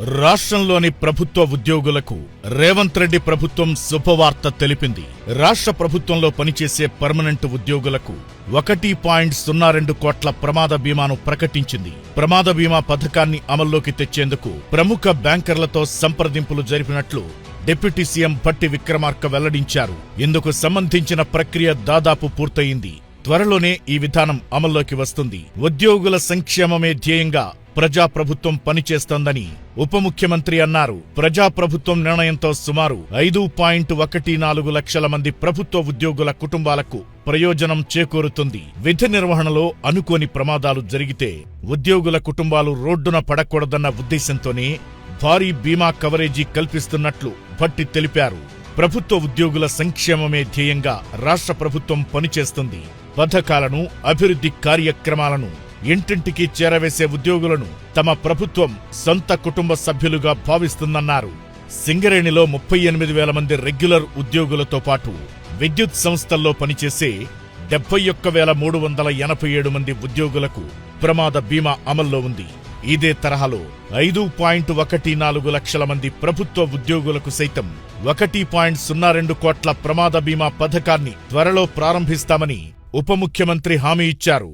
రాష్ట్రంలోని ప్రభుత్వ ఉద్యోగులకు రేవంత్ రెడ్డి ప్రభుత్వం శుభవార్త తెలిపింది. రాష్ట్ర ప్రభుత్వంలో పనిచేసే పర్మనెంట్ ఉద్యోగులకు 1.02 కోట్ల ప్రమాద బీమాను ప్రకటించింది. ప్రమాద బీమా పథకాన్ని అమల్లోకి తెచ్చేందుకు ప్రముఖ బ్యాంకర్లతో సంప్రదింపులు జరిపినట్లు డిప్యూటీ సీఎం భట్టి విక్రమార్క వెల్లడించారు. ఇందుకు సంబంధించిన ప్రక్రియ దాదాపు పూర్తయింది. త్వరలోనే ఈ విధానం అమల్లోకి వస్తుంది. ఉద్యోగుల సంక్షేమమే ధ్యేయంగా ప్రజాప్రభుత్వం పనిచేస్తోందని ఉప ముఖ్యమంత్రి అన్నారు. ప్రజాప్రభుత్వం నిర్ణయంతో సుమారు 5.14 లక్షల మంది ప్రభుత్వ ఉద్యోగుల కుటుంబాలకు ప్రయోజనం చేకూరుతుంది. విధి నిర్వహణలో అనుకోని ప్రమాదాలు జరిగితే ఉద్యోగుల కుటుంబాలు రోడ్డున పడకూడదన్న ఉద్దేశంతోనే భారీ బీమా కవరేజీ కల్పిస్తున్నట్లు భట్టి తెలిపారు. ప్రభుత్వ ఉద్యోగుల సంక్షేమమే ధ్యేయంగా రాష్ట్ర ప్రభుత్వం పనిచేస్తుంది. పథకాలను, అభివృద్ధి కార్యక్రమాలను ఇంటింటికి చేరవేసే ఉద్యోగులను తమ ప్రభుత్వం సొంత కుటుంబ సభ్యులుగా భావిస్తుందన్నారు. సింగరేణిలో 38,000 మంది రెగ్యులర్ ఉద్యోగులతో పాటు విద్యుత్ సంస్థల్లో పనిచేసే 71,387 మంది ఉద్యోగులకు ప్రమాద బీమా అమల్లో ఉంది. ఇదే తరహాలో 5.14 లక్షల మంది ప్రభుత్వ ఉద్యోగులకు సైతం 1.02 కోట్ల ప్రమాద బీమా పథకాన్ని త్వరలో ప్రారంభిస్తామని ఉప ముఖ్యమంత్రి హామీ ఇచ్చారు.